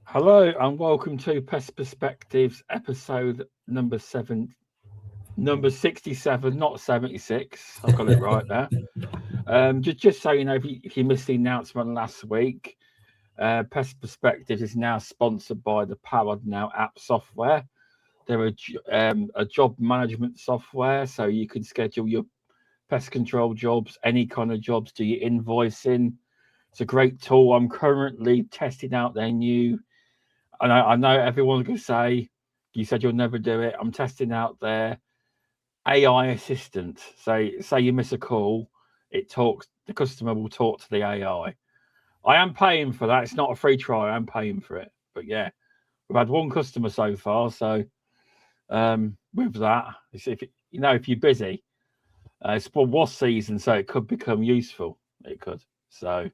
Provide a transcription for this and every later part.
Hello and welcome to Pest Perspectives episode number 67, not 76. I've got it right there. Just so you know, if you missed the announcement last week, Pest Perspectives is now sponsored by the Powered Now app software. They're a job management software, so you can schedule your pest control jobs, any kind of jobs, do your invoicing. It's a great tool. I'm currently testing out their new, and I know everyone's going to say, you said you'll never do it. I'm testing out their AI assistant. So say you miss a call, the customer will talk to the AI. I am paying for that. It's not a free trial. I am paying for it. But yeah, we've had one customer so far. So with that, if you're busy, it's for wasp season, so it could become useful. It could. So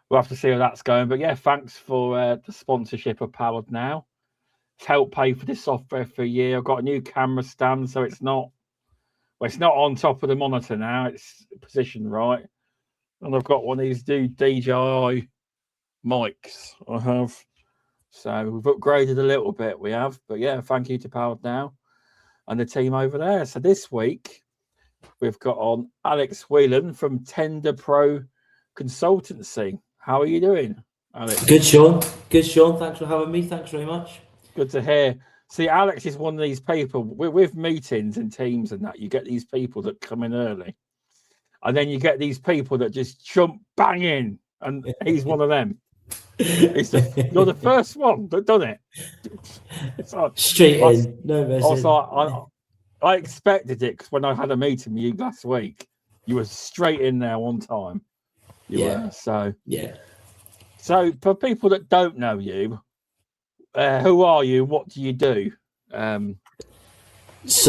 we'll have to see how that's going. But yeah, thanks for the sponsorship of Powered Now. It's helped pay for this software for a year. I've got a new camera stand, so it's not on top of the monitor now. It's positioned right. And I've got one of these DJI mics I have. So we've upgraded a little bit, we have. But yeah, thank you to Powered Now and the team over there. So this week, we've got on Alex Whelan from Tender Pro Consultancy. How are you doing, Alex? Good, Shaun. Good, Shaun. Thanks for having me. Thanks very much. Good to hear. See, Alex is one of these people with meetings and teams and that. You get these people that come in early, and then you get these people that just jump bang in, and he's one of them. You're the first one that done it. Straight in, no messing. I expected it because when I had a meeting with you last week, you were straight in there one time. You were. So for people that don't know you, who are you? What do you do? My name's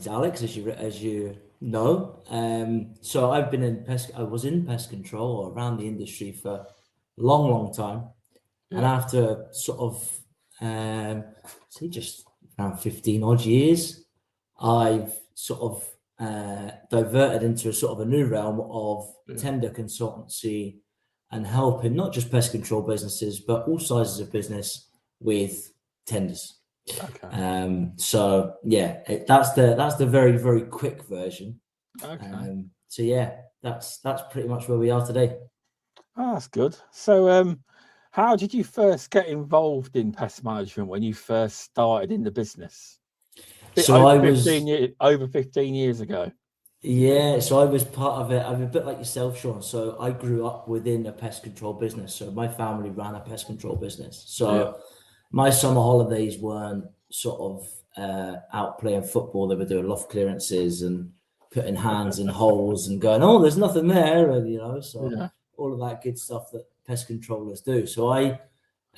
Alex, as you know. So I've been I was in pest control or around the industry for a long time, and after sort of just around 15 odd years, I've sort of diverted into a sort of a new realm of tender consultancy and helping not just pest control businesses, but all sizes of business with tenders. Okay. That's the very, very quick version. Okay. That's pretty much where we are today. Oh, that's good. So how did you first get involved in pest management when you first started in the business? So over 15 years ago. Yeah, so I was part of it. I'm a bit like yourself, Shaun. So I grew up within a pest control business. So my family ran a pest control business. So my summer holidays weren't sort of out playing football. They were doing loft clearances and putting hands in holes and going, oh, there's nothing there. And, all of that good stuff that pest controllers do. So I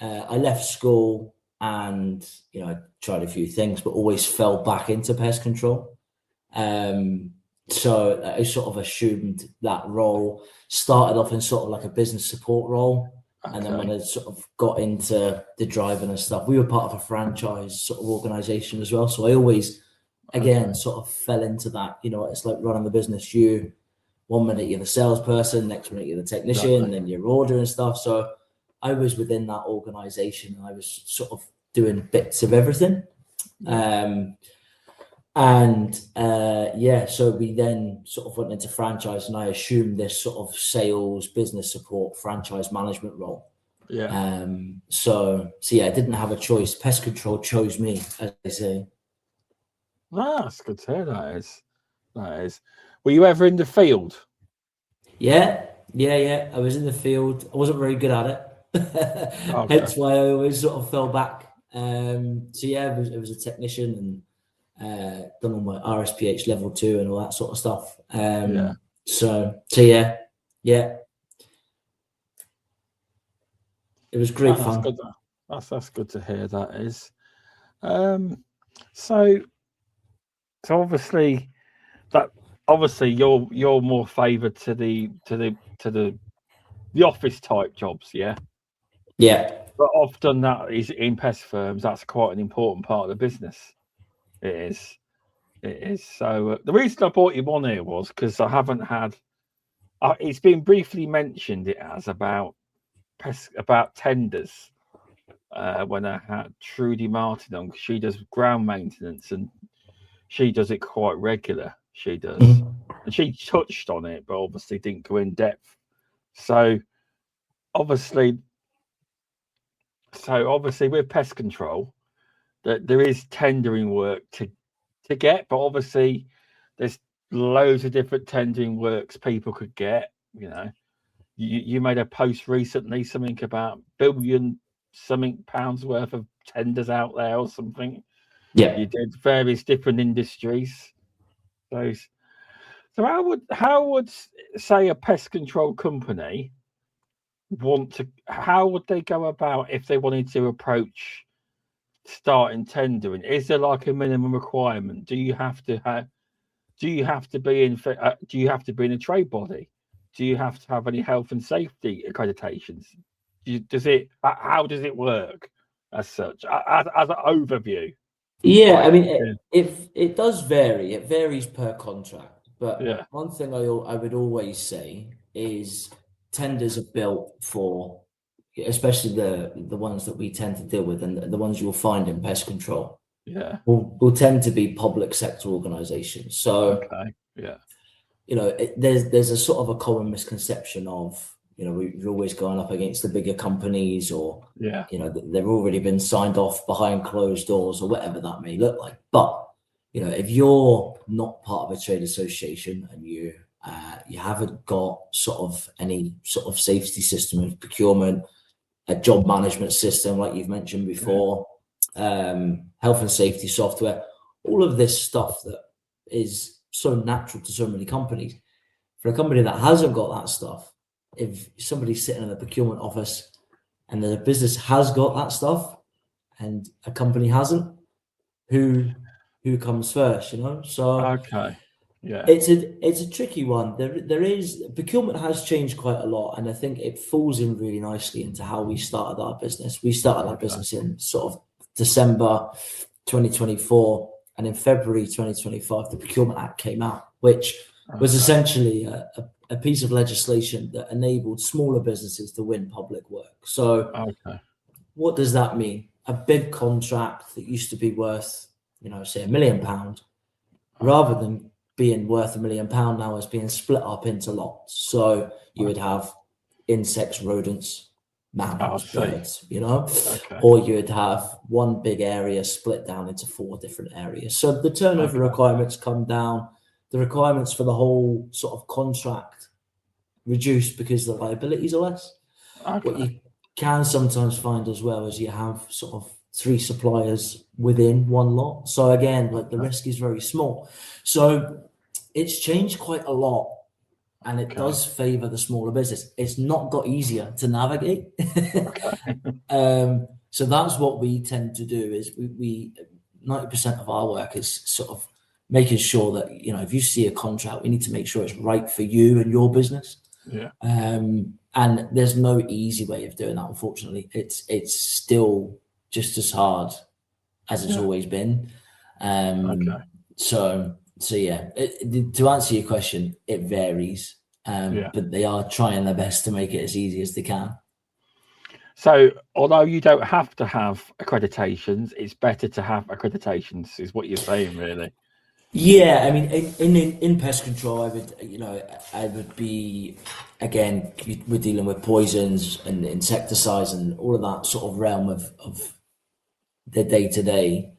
left school and, I tried a few things, but always fell back into pest control. So I sort of assumed that role, started off in sort of like a business support role. Okay. And then when I sort of got into the driving and stuff, we were part of a franchise sort of organization as well. So I always, again, sort of fell into that, it's like running the business. One minute you're the salesperson, next minute you're the technician, and then you're ordering stuff. So I was within that organization and I was sort of doing bits of everything. So we then sort of went into franchise and I assumed this sort of sales, business support, franchise management role. I didn't have a choice. Pest control chose me, as they say. That's good to hear. That is. Were you ever in the field? Yeah. I was in the field. I wasn't very good at it. Hence why I always sort of fell back. It was a technician and done all my RSPH level 2 and all that sort of stuff. It was great fun. Good. That's good to hear. That is. So obviously you're more favoured to the office type jobs, yeah. But often that is in pest firms. That's quite an important part of the business. It is. So the reason I brought you on here was because I haven't had. It's been briefly mentioned. It has about about tenders when I had Trudy Martin on, 'cause she does ground maintenance and she does it quite regular. She does, and she touched on it, but obviously didn't go in depth. So obviously with pest control, that there is tendering work to get, but obviously there's loads of different tendering works people could get. You know, you made a post recently, something about £1 billion worth of tenders out there or something. Yeah. You did various different industries. So how would say a pest control company how would they go about if they wanted to approach starting tendering? Is there like a minimum requirement? Do you have to be in a trade body? Do you have to have any health and safety accreditations? How does it work as such, as an overview? Yeah, I mean, it does vary. It varies per contract. But one thing I would always say is tenders are built for, especially the ones that we tend to deal with and the ones you'll find in pest control. Yeah, will tend to be public sector organizations. So, there's a sort of a common misconception of, we're always going up against the bigger companies, or they've already been signed off behind closed doors, or whatever that may look like. But if you're not part of a trade association and you haven't got sort of any sort of safety system of procurement, a job management system like you've mentioned before, health and safety software, all of this stuff that is so natural to so many companies. For a company that hasn't got that stuff, if somebody's sitting in the procurement office and the business has got that stuff and a company hasn't, who comes first, So it's a tricky one. There is, procurement has changed quite a lot, and I think it falls in really nicely into how we started our business. We started our business in sort of December 2024, and in February 2025 the Procurement Act came out, which was essentially a piece of legislation that enabled smaller businesses to win public work. So what does that mean? A big contract that used to be worth, say £1 million, rather than being worth £1 million now, is being split up into lots. So you would have insects, rodents, mammals, birds, or you would have one big area split down into 4 different areas. So the turnover requirements come down. The requirements for the whole sort of contract reduce because the liabilities are less. What you can sometimes find as well is you have sort of 3 suppliers within one lot. So again, like the risk is very small. So it's changed quite a lot, and it does favor the smaller business. It's not got easier to navigate. So that's what we tend to do, is we 90% of our work is sort of making sure that, if you see a contract, we need to make sure it's right for you and your business. And there's no easy way of doing that, unfortunately. It's still just as hard as it's always been. So yeah, to answer your question, it varies, but they are trying their best to make it as easy as they can. So although you don't have to have accreditations, it's better to have accreditations, is what you're saying, really. Yeah, I mean, in pest control, I would be, again, we're dealing with poisons and insecticides and all of that sort of realm of the day-to-day.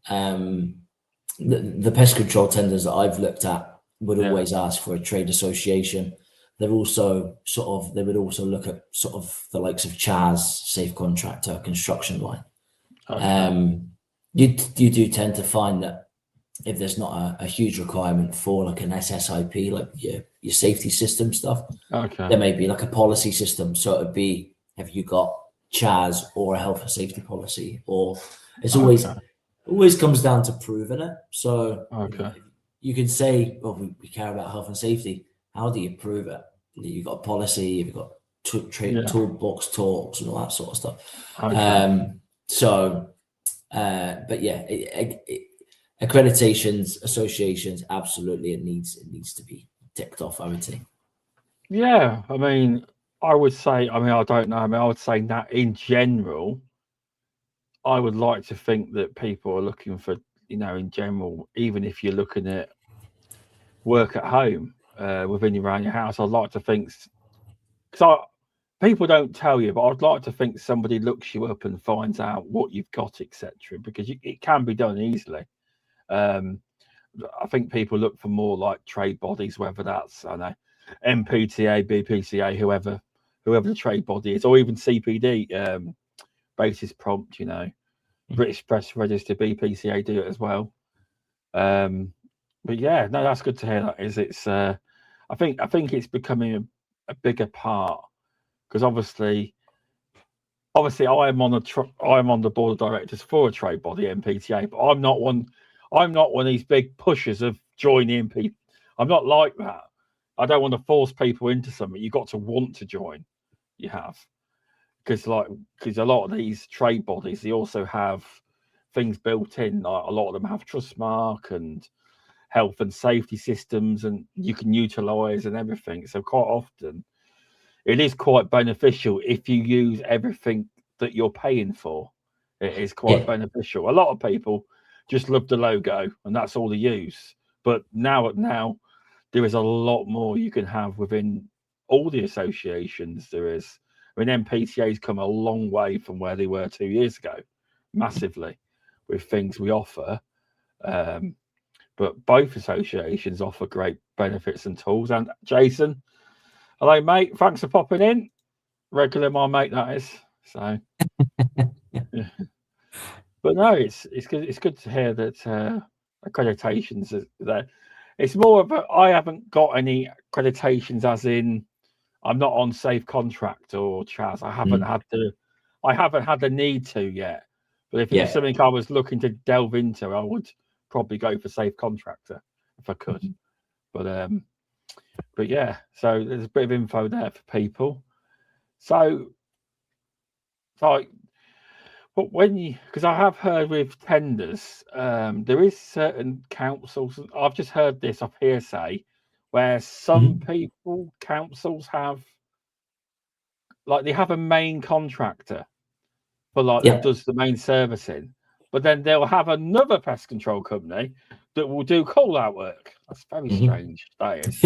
The pest control tenders that I've looked at would always ask for a trade association. They're also they would also look at sort of the likes of CHAS, Safe Contractor, Construction Line. You do tend to find that if there's not a huge requirement for like an SSIP, like your safety system stuff, there may be like a policy system. So it would be, have you got CHAS or a health and safety policy? Or it's always comes down to proving it. So you can say, well, we care about health and safety. How do you prove it? You've got a policy, you've got toolbox talks and all that sort of stuff. But yeah, accreditations, associations, absolutely, it needs to be ticked off, I would say. Yeah, I mean, I would say, I mean, I don't know. I mean, I would say that in general, I would like to think that people are looking for, in general, even if you're looking at work at home within around your house, I'd like to think, because people don't tell you, but I'd like to think somebody looks you up and finds out what you've got, etc. Because it can be done easily. I think people look for more like trade bodies, whether that's, I know, MPTA, BPCA, whoever the trade body is, or even CPD, basis prompt, British Press Register, BPCA do it as well. But yeah, no, that's good to hear. That is, it's. I think it's becoming a bigger part, because obviously, I am on the board of directors for a trade body, MPTA, but I'm not one of these big pushers of joining people. I'm not like that. I don't want to force people into something. You've got to want to join. You have, because a lot of these trade bodies, they also have things built in. Like a lot of them have Trustmark and health and safety systems, and you can utilize and everything. So quite often, it is quite beneficial if you use everything that you're paying for. It is quite beneficial. A lot of people just love the logo and that's all they use. But now there is a lot more you can have within all the associations. There is. I mean, MPTA's come a long way from where they were 2 years ago, massively, with things we offer. But both associations offer great benefits and tools. And Jason, hello, mate. Thanks for popping in. Regular, my mate, that is. So, yeah. But no, it's good. It's good to hear that accreditations are there. It's more of I haven't got any accreditations, as in I'm not on Safe Contract or Chaz. I haven't had the need to yet. But if it's something I was looking to delve into, I would probably go for Safe Contractor if I could. But yeah, so there's a bit of info there for people. So but because I have heard with tenders, there is certain councils. I've just heard this off hearsay, where some councils have, they have a main contractor for that does the main servicing, but then they'll have another pest control company that will do call out work. That's very strange. That is.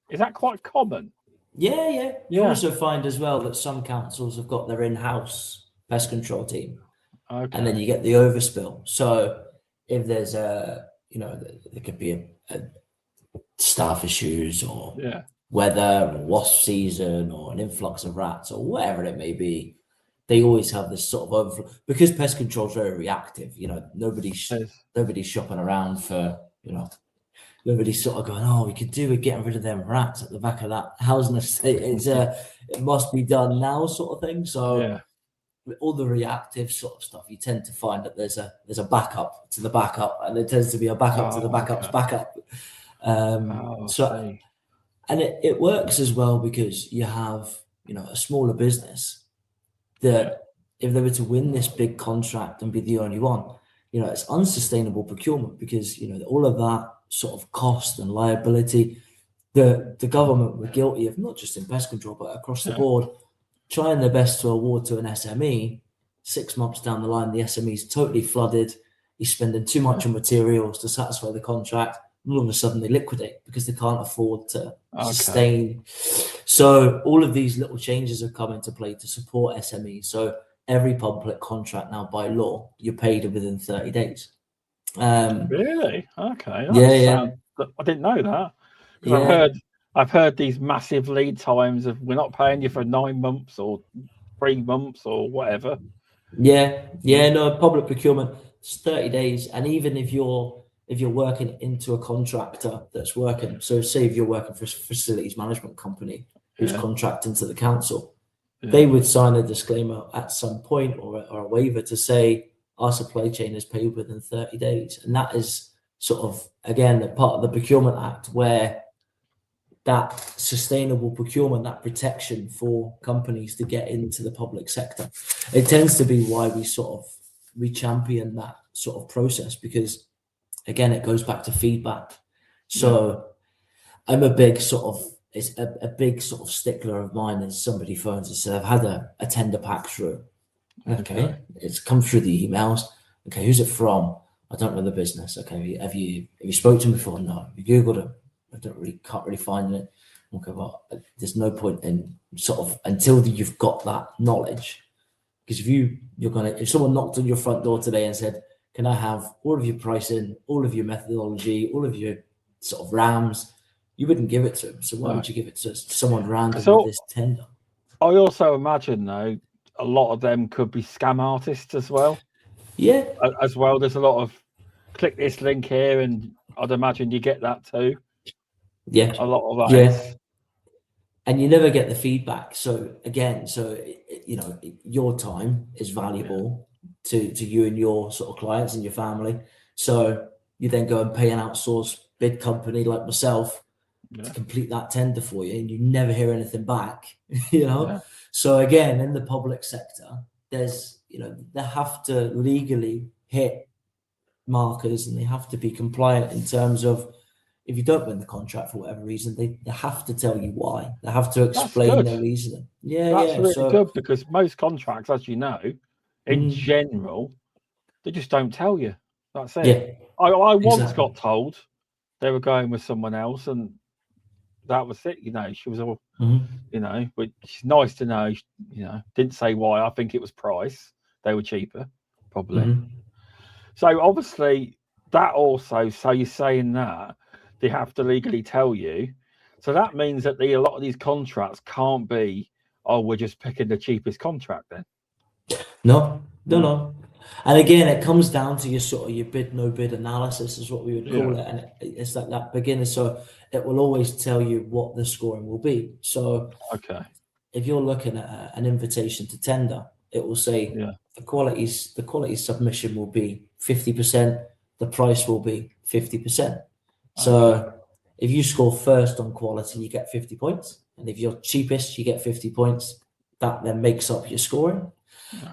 Is that quite common? Yeah. You also find as well that some councils have got their in-house pest control team, and then you get the overspill. So if there's there could be a staff issues or weather or wasp season or an influx of rats or whatever it may be, they always have this sort of overflow, because pest control is very reactive. Nobody's shopping around for nobody's sort of going, oh, we could do with getting rid of them rats at the back of that housing estate. It's it must be done now, sort of thing. So with all the reactive sort of stuff, you tend to find that there's a backup to the backup, and there tends to be a backup to the backup's backup. And it works as well, because you have a smaller business that if they were to win this big contract and be the only one, it's unsustainable procurement, because all of that sort of cost and liability, the government were guilty of, not just in pest control but across the board, trying their best to award to an SME. 6 months down the line, the SME's totally flooded. He's spending too much on materials to satisfy the contract, and all of a sudden they liquidate because they can't afford to sustain. So all of these little changes have come into play to support SMEs. So every public contract now, by law, you're paid within 30 days. Really? Okay. I didn't know that. Because I've heard these massive lead times of, we're not paying you for 9 months or 3 months or whatever. No, public procurement, it's 30 days. And even if you're working into a contractor that's working, so say if you're working for a facilities management company who's contracting to the council, they would sign a disclaimer at some point or a waiver to say our supply chain is paid within 30 days. And that is sort of, again, a part of the Procurement Act, where that sustainable procurement, that protection for companies to get into the public sector, it tends to be why we champion that sort of process, because again, it goes back to feedback. So I'm a big sort of it's a big sort of stickler of mine is somebody phones and says, I've had a tender pack through. Okay. It's come through the emails. Okay, who's it from? I don't know the business. Okay, have you spoken to him before? No. Have you Googled him? I can't really find it. Okay, well, there's no point in sort of until you've got that knowledge. Because if someone knocked on your front door today and said, can I have all of your pricing, all of your methodology, all of your sort of RAMs, you wouldn't give it to them. So why would you give it to someone random with this tender? I also imagine, though, a lot of them could be scam artists as well. Yeah. As well, there's a lot of click this link here, and I'd imagine you get that too. Yeah. A lot of that. Yeah. And you never get the feedback. So again, your time is valuable to you and your sort of clients and your family. So you then go and pay an outsourced bid company like myself to complete that tender for you, and you never hear anything back, So again, in the public sector, there's, they have to legally hit markers and they have to be compliant in terms of, if you don't win the contract for whatever reason, they have to tell you why. They have to explain their reasoning. That's really good, because most contracts, as you know, in general, they just don't tell you. That's it. Yeah, I once got told they were going with someone else, and that was it. She was all, which is nice to know. Didn't say why. I think it was price. They were cheaper, probably. So obviously, that also. So you're saying that they have to legally tell you. So that means that a lot of these contracts can't be, we're just picking the cheapest contract then. No. And again, it comes down to your bid, no bid analysis is what we would call it. And it's like that beginner. So it will always tell you what the scoring will be. So if you're looking at an invitation to tender, it will say the quality submission will be 50%, the price will be 50%. So if you score first on quality, you get 50 points. And if you're cheapest, you get 50 points. That then makes up your scoring.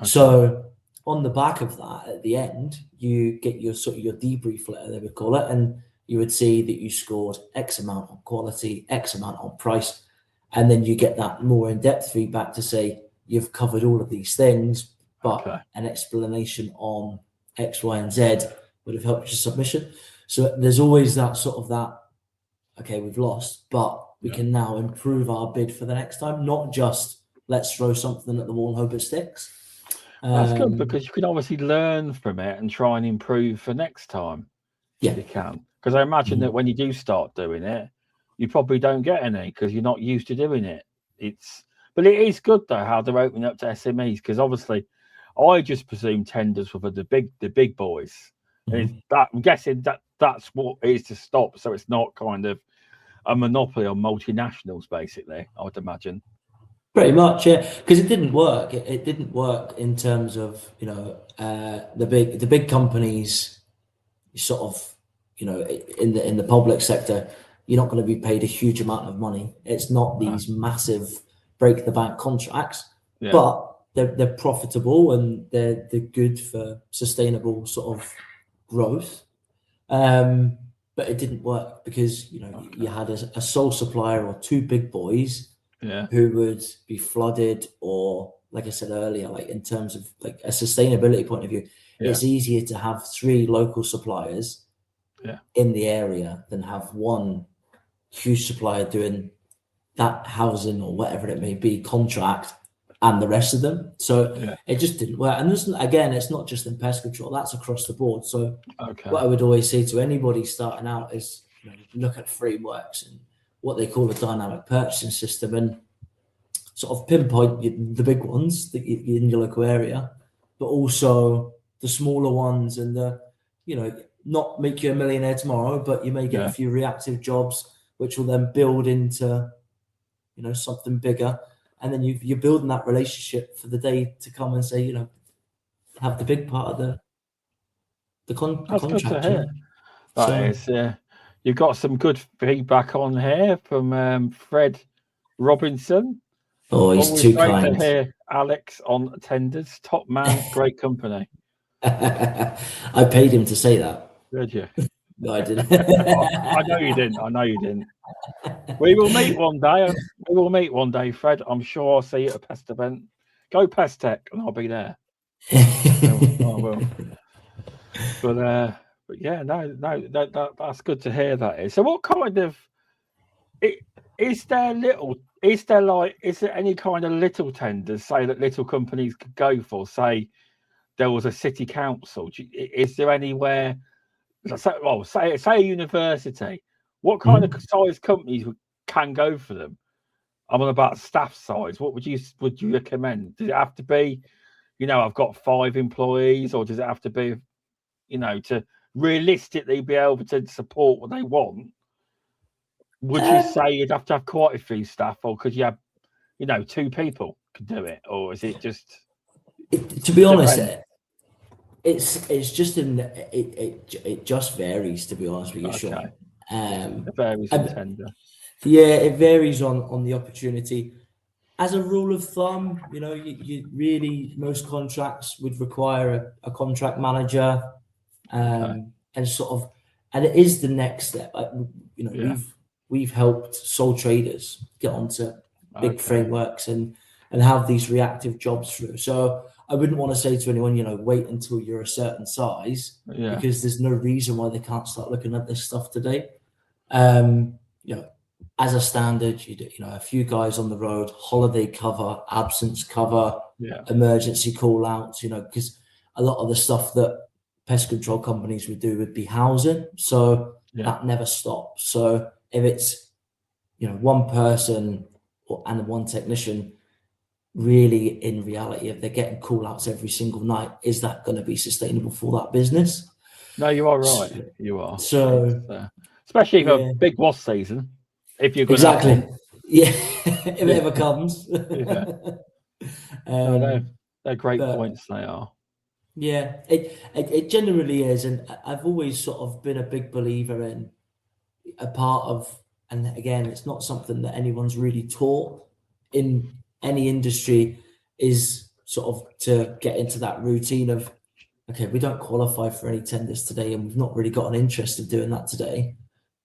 So on the back of that, at the end, you get your debrief letter, they would call it, and you would see that you scored X amount on quality, X amount on price, and then you get that more in-depth feedback to say you've covered all of these things, but an explanation on X, Y, and Z would have helped your submission. So there's always that okay, we've lost, but we can now improve our bid for the next time, not just let's throw something at the wall and hope it sticks. That's good, because you can obviously learn from it and try and improve for next time. Yeah, you can. Because I imagine that when you do start doing it, you probably don't get any because you're not used to doing it. But it is good though how they're opening up to SMEs, because obviously I just presume tenders were for the big boys. I'm guessing that's what it is to stop, so it's not kind of a monopoly on multinationals, basically, I would imagine. Pretty much, yeah, because it didn't work. It didn't work in terms of the big companies, sort of, in the public sector, you're not going to be paid a huge amount of money. It's not these massive break the bank contracts, but they're profitable and they're good for sustainable sort of growth. But it didn't work because you had a sole supplier or two big boys who would be flooded, or like I said earlier, like in terms of like a sustainability point of view, it's easier to have 3 local suppliers in the area than have one huge supplier doing that housing or whatever it may be contract and the rest of them. So it just didn't work. And it's not just in pest control, that's across the board. So what I would always say to anybody starting out is look at frameworks and what they call a dynamic purchasing system, and sort of pinpoint the big ones that you in your local area, but also the smaller ones, and not make you a millionaire tomorrow, but you may get a few reactive jobs which will then build into something bigger, and then you're building that relationship for the day to come and say have the big part of the contract. Good to hear. That is, you've got some good feedback on here from Fred Robinson. Oh, he's always too great kind. To hear Alex on tenders, top man, great company. I paid him to say that. Did you? No, I didn't. I know you didn't. I know you didn't. We will meet one day. We will meet one day, Fred. I'm sure I'll see you at a Pest event. Go Pest Tech, and I'll be there. I will. But yeah, no, that's good to hear. That is. So, what kind of is there any kind of little tenders, say, that little companies could go for? Say there was a city council. Is there anywhere? Say a university. What kind of size companies can go for them? I'm on about staff size. What would you recommend? Does it have to be, I've got 5 employees, or does it have to be, to realistically be able to support what they want? Would you say you'd have to have quite a few staff, or could you have, 2 people could do it, or is it just? To be honest, it's just it just varies. To be honest with you, Shaun. It varies on tender. Yeah, it varies on the opportunity. As a rule of thumb, you really, most contracts would require a contract manager, and it is the next step. We've helped sole traders get onto big frameworks and have these reactive jobs through. So I wouldn't want to say to anyone, wait until you're a certain size, because there's no reason why they can't start looking at this stuff today. As a standard, a few guys on the road, holiday cover, absence cover, emergency call outs, because a lot of the stuff that pest control companies would do would be housing. So that never stops. So if it's, one person and one technician, really, in reality, if they're getting call outs every single night, is that going to be sustainable for that business? No, you are right. You are. So, especially for big wasp season, if you're going to if it ever comes. They're great points. They are. Yeah, it generally is, and I've always sort of been a big believer in a part of, and again, it's not something that anyone's really taught in any industry, is sort of to get into that routine of, okay, we don't qualify for any tenders today, and we've not really got an interest of doing that today,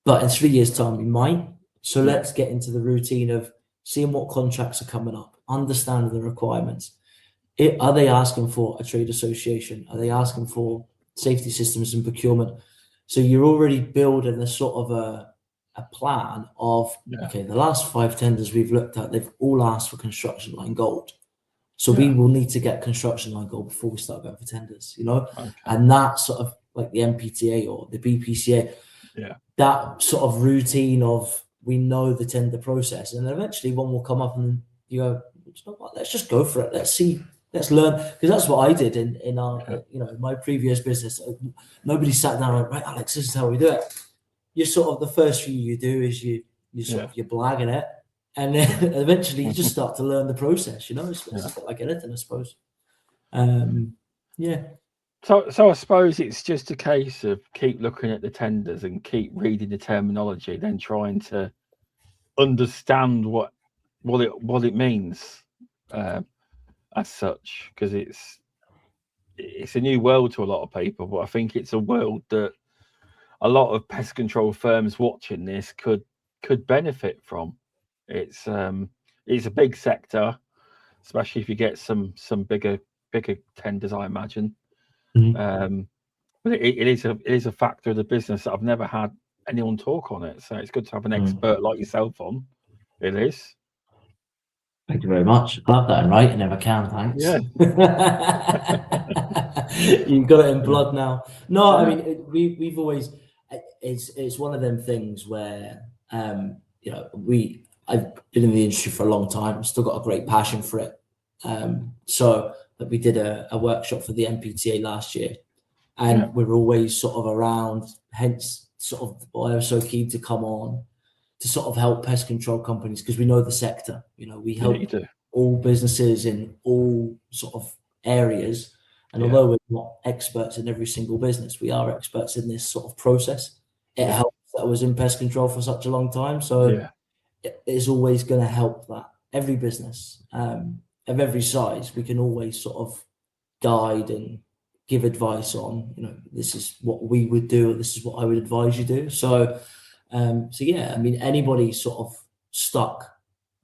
but in 3 years' time we might. So let's get into the routine of seeing what contracts are coming up, understanding the requirements. Are they asking for a trade association? Are they asking for safety systems and procurement? So you're already building a sort of a plan of, okay, the last 5 tenders we've looked at, they've all asked for construction line gold. So we will need to get construction line gold before we start going for tenders, and that sort of like the MPTA or the BPCA, that sort of routine of, we know the tender process, and eventually one will come up and you go, let's just go for it. Let's see. Let's learn, because that's what I did in our, my previous business. Nobody sat down and went, right, Alex, this is how we do it. You sort of, the first few you do is you're blagging it, and then eventually you just start to learn the process. It's like anything, I suppose. So I suppose it's just a case of keep looking at the tenders and keep reading the terminology, then trying to understand what it means. As such, because it's a new world to a lot of people, but I think it's a world that a lot of pest control firms watching this could benefit from. It's a big sector, especially if you get some bigger tenders, I imagine. But it is a factor of the business that I've never had anyone talk on it, so it's good to have an expert like yourself on. It is. Thank you very much. I love that in writing if I can, thanks. Yeah. You've got it in blood now. No, I mean, we've always, it's one of them things where, I've been in the industry for a long time. I've still got a great passion for it. So that we did a workshop for the MPTA last year, and we're always sort of around, hence sort of why I was so keen to come on, to sort of help pest control companies, because we know the sector. We help all businesses in all sort of areas, and although we're not experts in every single business, we are experts in this sort of process. It helps that I was in pest control for such a long time, so it is always going to help that every business of every size, we can always sort of guide and give advice on, this is what we would do, or this is what I would advise you do. So, yeah, I mean, anybody sort of stuck,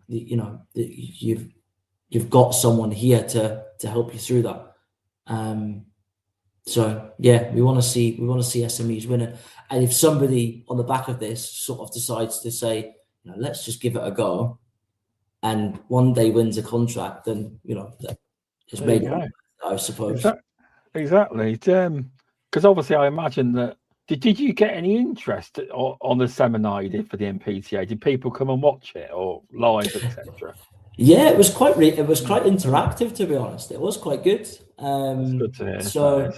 you've got someone here to help you through that. So yeah, we want to see SMEs winning. And if somebody on the back of this sort of decides to say, let's just give it a go, and one day wins a contract, then it's made it, I suppose. Exactly. Because obviously, I imagine that. Did you get any interest on the seminar you did for the MPTA? Did people come and watch it, or live, etc.? Yeah, it was quite interactive, to be honest. It was quite good. That's good to hear. So,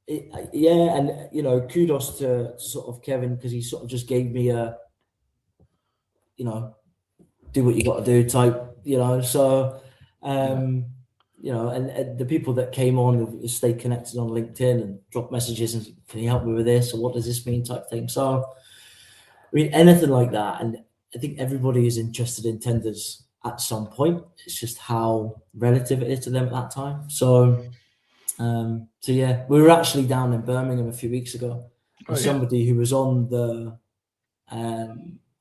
and kudos to sort of Kevin, because he sort of just gave me a, do what you got to do type, So, and the people that came on stayed connected on LinkedIn and dropped messages and, can you help me with this, or what does this mean type thing. So, I mean, anything like that, and I think everybody is interested in tenders at some point. It's just how relative it is to them at that time. So yeah, we were actually down in Birmingham a few weeks ago. And somebody who was on the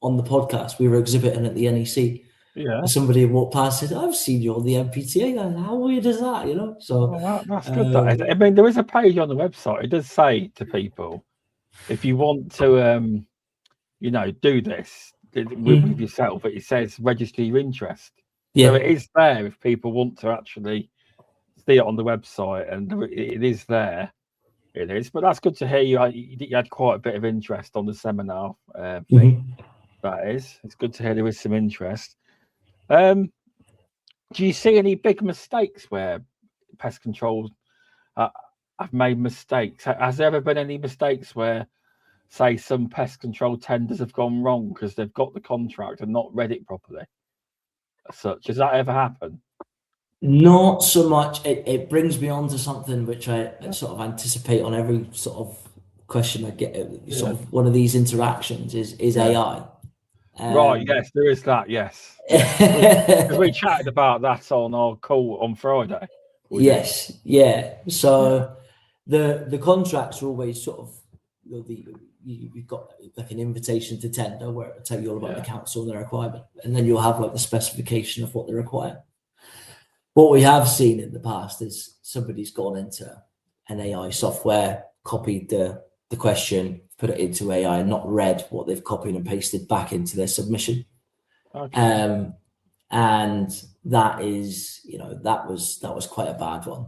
podcast, we were exhibiting at the NEC. Yeah. Somebody walked past and said, "I've seen you on the MPTA. How weird is that?" So that's good. That is. I mean, there is a page on the website. It does say to people, if you want to, do this with yourself, it says register your interest. Yeah. So it is there if people want to actually see it on the website, and it is there. It is, but that's good to hear. You had quite a bit of interest on the seminar thing. That is, it's good to hear there is some interest. Do you see any big mistakes where pest control have made mistakes? Has there ever been any mistakes where, say, some pest control tenders have gone wrong because they've got the contract and not read it properly? As such, has that ever happened? Not so much. It brings me on to something which I sort of anticipate on every sort of question I get. Sort of one of these interactions is AI. Right, yes, there is that, yes. Because we chatted about that on our call on Friday. Yes, yeah. So the contracts are always sort of, you've got like an invitation to tender where it'll tell you all about the council and the requirement, and then you'll have like the specification of what they require. What we have seen in the past is somebody's gone into an AI software, copied the question, put it into AI, and not read what they've copied and pasted back into their submission. Okay. And that is, that was quite a bad one.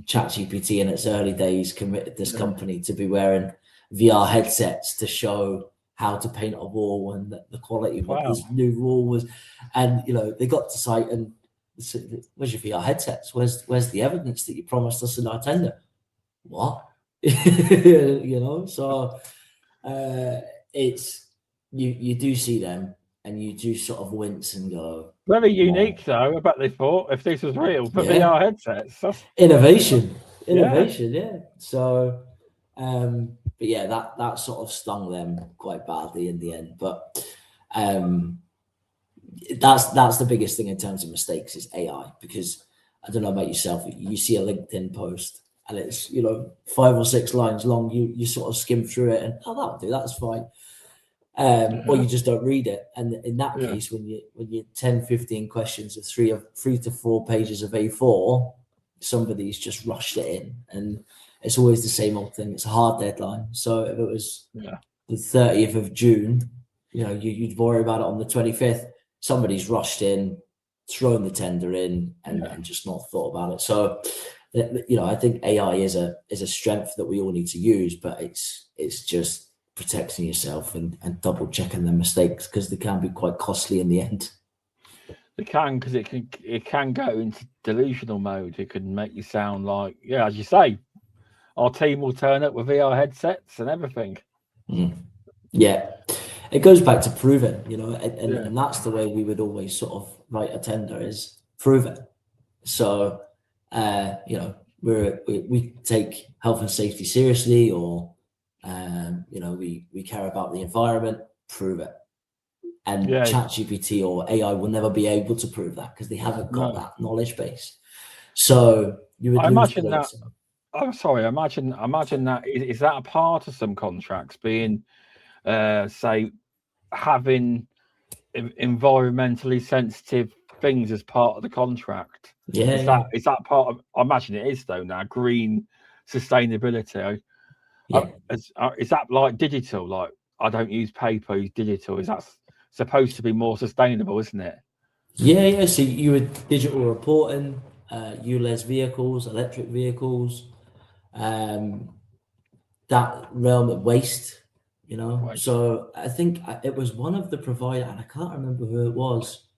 ChatGPT in its early days committed this company to be wearing VR headsets to show how to paint a wall and the quality of what this new wall was. And, they got to site and said, "Where's your VR headsets? Where's the evidence that you promised us in our tender?" What? So it's, you do see them and you do sort of wince and go. Very unique though. I bet they thought if this was real, but VR headsets. That's innovation. Yeah. So, but yeah, that sort of stung them quite badly in the end. But that's the biggest thing in terms of mistakes is AI, because I don't know about yourself. You see a LinkedIn post and it's 5 or 6 lines long. You sort of skim through it and that'll do. That's fine. Or you just don't read it. And in that case, when you 10, 15 questions of 3 to 4 pages of A4, somebody's just rushed it in, and it's always the same old thing. It's a hard deadline. So if it was the 30th of June, you'd worry about it on the 25th. Somebody's rushed in, thrown the tender in, and just not thought about it. So, I think AI is a strength that we all need to use, but it's just protecting yourself and double checking the mistakes, because they can be quite costly in the end. They can, because it can go into delusional mode. It can make you sound like, as you say, our team will turn up with VR headsets and everything. Yeah, it goes back to proving, and that's the way we would always sort of write a tender, is prove it. So, we take health and safety seriously, or we care about the environment. Prove it. And ChatGPT or AI will never be able to prove that, because they haven't got that knowledge base. So you would I imagine that. I'm sorry. Imagine that is that a part of some contracts being, say, having environmentally sensitive things as part of the contract? Is that part of? I imagine it is though now. Green sustainability. Is that like digital? Like I don't use paper, I use digital. Is that supposed to be more sustainable? Isn't it? Yeah. So you were digital reporting, ULEZ vehicles, electric vehicles, that realm of waste, Right. So I think it was one of the provider, and I can't remember who it was,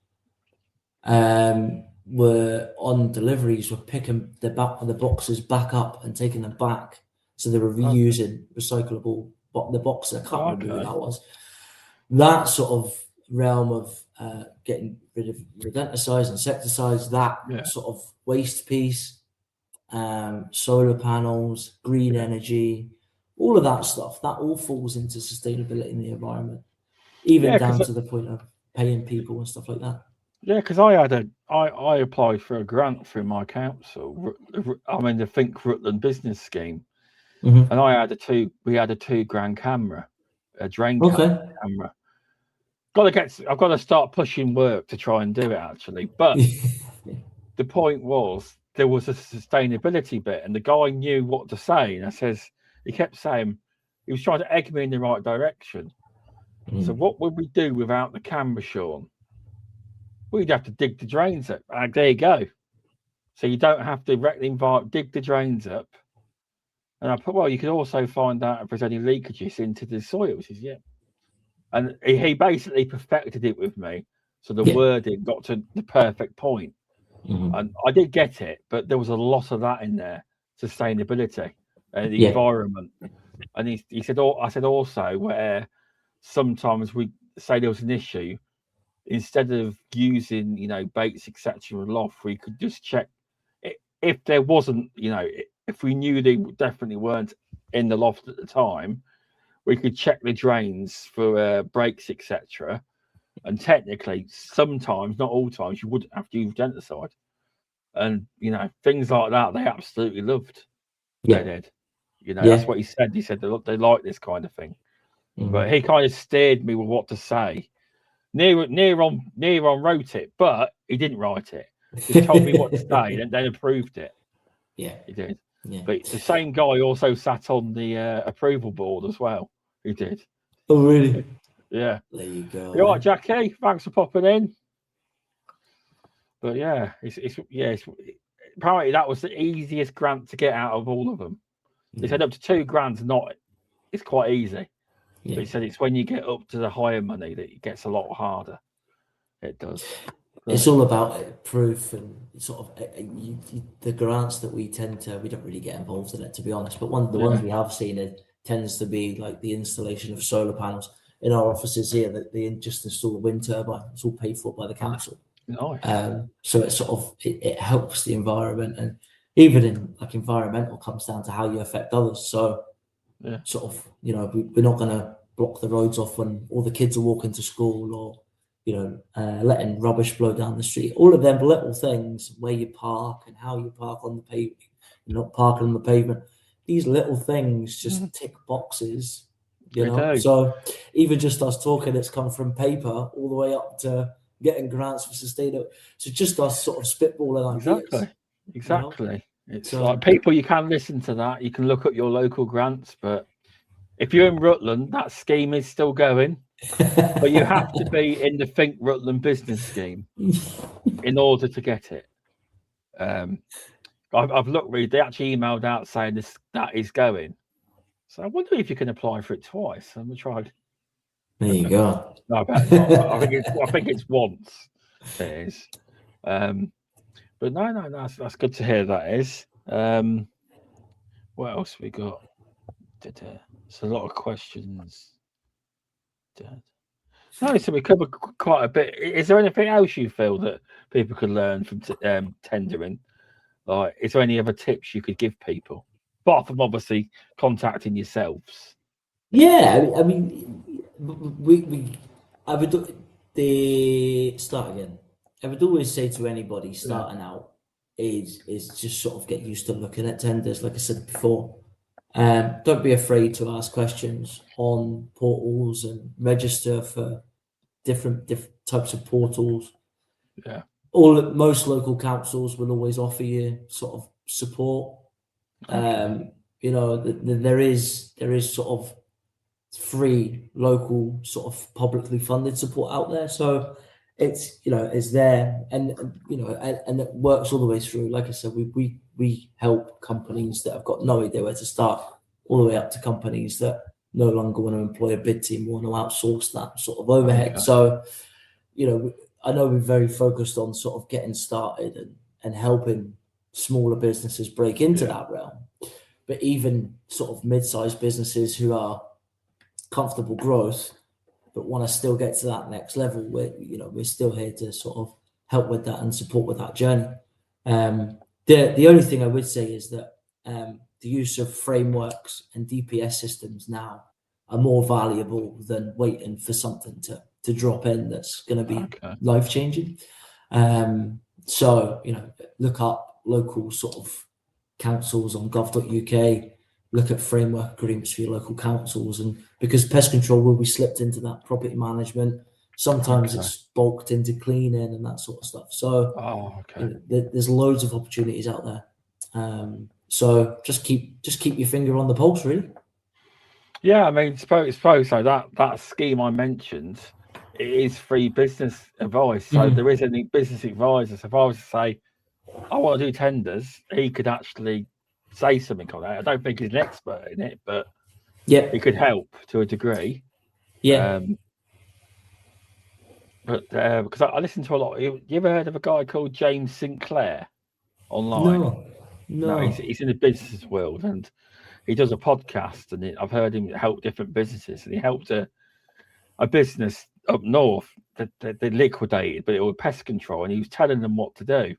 were on deliveries, were picking the boxes back up and taking them back. So they were reusing recyclable, but the boxes, I can't remember who that was. That sort of realm of getting rid of rodenticides, insecticides, that sort of waste piece, solar panels, green energy, all of that stuff, that all falls into sustainability in the environment, even down to the point of paying people and stuff like that. Yeah, because I applied for a grant through my council. I'm in the Think Rutland Business Scheme, and we had a £2,000 camera, a drain camera. I've got to start pushing work to try and do it actually. But the point was there was a sustainability bit, and the guy knew what to say. And he kept saying he was trying to egg me in the right direction. So what would we do without the camera, Shaun? We'd have to dig the drains up. There you go. So you don't have to dig the drains up. And I put, well, you could also find out if there's any leakages into the soil. He says, yeah. And he basically perfected it with me. So the wording got to the perfect point. And I did get it, but there was a lot of that in there. Sustainability and the environment. And he said, I said also where sometimes we say there was an issue, instead of using, baits, etc., aloft, we could just check if there wasn't, if we knew they definitely weren't in the loft at the time, we could check the drains for breaks, etc. And technically, sometimes, not all times, you wouldn't have to use rodenticide. And, things like that, they absolutely loved. They did. That's what he said. He said they like this kind of thing. But he kind of steered me with what to say. Neron wrote it, but he didn't write it. He told me what to say and then approved it. Yeah, he did. Yeah. But the same guy also sat on the approval board as well. He did. Oh, really? Yeah. There you go. You all right, Jackie? Thanks for popping in. But yeah, apparently that was the easiest grant to get out of all of them. They said up to £2,000 it's quite easy. Yeah. But he said it's when you get up to the higher money that it gets a lot harder. It does. It's all about proof and sort of the grants that we don't really get involved in it, to be honest. But one of the ones we have seen, it tends to be like the installation of solar panels in our offices here. That they just install a wind turbine. It's all paid for by the council. Nice. So it sort of it helps the environment, and even in like environmental comes down to how you affect others. So sort of we're not going to block the roads off when all the kids are walking to school, or letting rubbish blow down the street. All of them little things, where you park and how you park on the pavement, not parking on the pavement. These little things just tick boxes, So even just us talking, it's come from paper all the way up to getting grants for sustainability. So just us sort of spitballing ideas. Exactly. It's like people, you can listen to that. You can look at your local grants, but if you're in Rutland, that scheme is still going. But you have to be in the Think Rutland business scheme in order to get it. I've looked, they actually emailed out saying that is going. So I wonder if you can apply for it twice. I'm gonna try. There you go. No, I bet not. I think it's once. It is. But no, that's good to hear. That is. What else we got? It's a lot of questions. No, so we covered quite a bit. Is there anything else you feel that people could learn from tendering? Like, is there any other tips you could give people, apart from obviously contacting yourselves? Yeah, I mean, I would start again. I would always say to anybody starting out, is just sort of get used to looking at tenders, like I said before. Don't be afraid to ask questions on portals and register for different types of portals. Yeah. Most local councils will always offer you sort of support. Okay. There is sort of free local sort of publicly funded support out there. So it's there, and it works all the way through. Like I said, we help companies that have got no idea where to start, all the way up to companies that no longer want to employ a bid team, want to outsource that sort of overhead. Okay. So, I know we're very focused on sort of getting started and helping smaller businesses break into that realm. But even sort of mid-sized businesses who are comfortable growth but want to still get to that next level, we're still here to sort of help with that and support with that journey. The only thing I would say is that the use of frameworks and DPS systems now are more valuable than waiting for something to drop in that's going to be life-changing. So look up local sort of councils on gov.uk, look at framework agreements for your local councils, and because pest control will be slipped into that property management, sometimes it's bulked into cleaning and that sort of stuff. So there's loads of opportunities out there. So just keep your finger on the pulse, really. Yeah, I mean, suppose so. That scheme I mentioned, it is free business advice. So there is any business advisor. So if I was to say, I want to do tenders, he could actually say something on that. I don't think he's an expert in it, but he could help to a degree. Yeah. But because I listen to a lot. You ever heard of a guy called James Sinclair online? No. He's in the business world, and he does a podcast, and I've heard him help different businesses, and he helped a business up north that they liquidated, but it was pest control, and he was telling them what to do.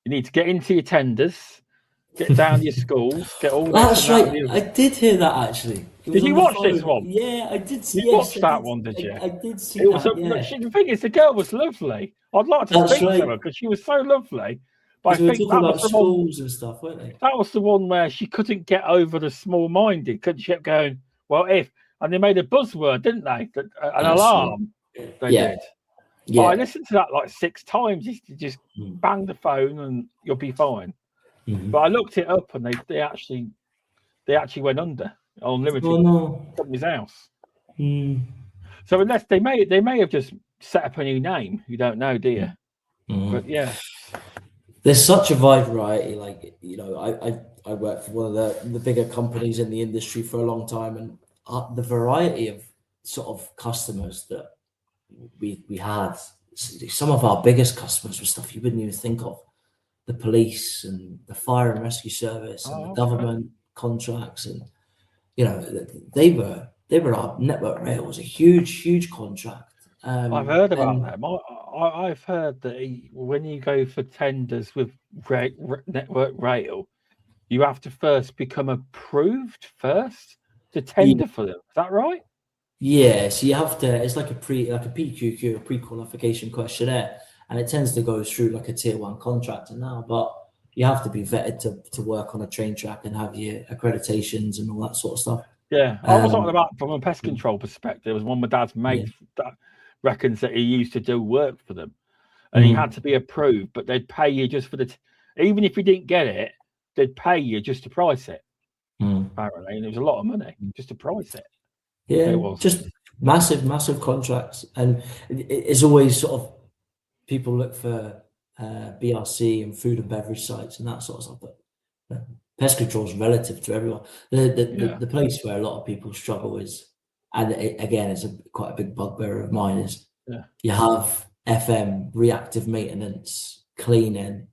You need to get into your tenders, get down your schools, get all That's right. I did hear that actually. Did you watch this one? Yeah, I did see. You watched that one, did you? I did see it was that. The thing is, the girl was lovely. I'd like to speak to her because she was so lovely. But I think that was the schools and stuff, weren't they? That was the one where she couldn't get over the small-minded. Couldn't she? Kept going, well, and they made a buzzword, didn't they? An alarm. They did. Yeah. But I listened to that like 6 times. Just bang the phone and you'll be fine. But I looked it up, and they actually went under on limited company's house. So unless they may have just set up a new name, you don't know, do you? But yeah, there's such a wide variety. Like I worked for one of the bigger companies in the industry for a long time, and the variety of sort of customers that we had. Some of our biggest customers were stuff you wouldn't even think of. The police and the fire and rescue service and the government contracts, and they were our network rail was a huge contract. I've heard about them. I've heard that when you go for tenders with network rail, you have to first become approved first to tender for them. Is that right? Yeah, so you have to. It's like a PQQ, a pre-qualification questionnaire. And it tends to go through like a tier 1 contractor now, but you have to be vetted to work on a train track and have your accreditations and all that sort of stuff. Yeah, I was talking about from a pest control perspective. It was one of my dad's mates that reckons that he used to do work for them, and he had to be approved, but they'd pay you just for even if you didn't get it, they'd pay you just to price it. Apparently, and it was a lot of money just to price it. Yeah, it was just massive contracts, and it's always sort of. People look for BRC and food and beverage sites and that sort of stuff, but pest control is relative to everyone. The place where a lot of people struggle is, and again, it's quite a big bugbear of mine, is you have FM, reactive maintenance, cleaning.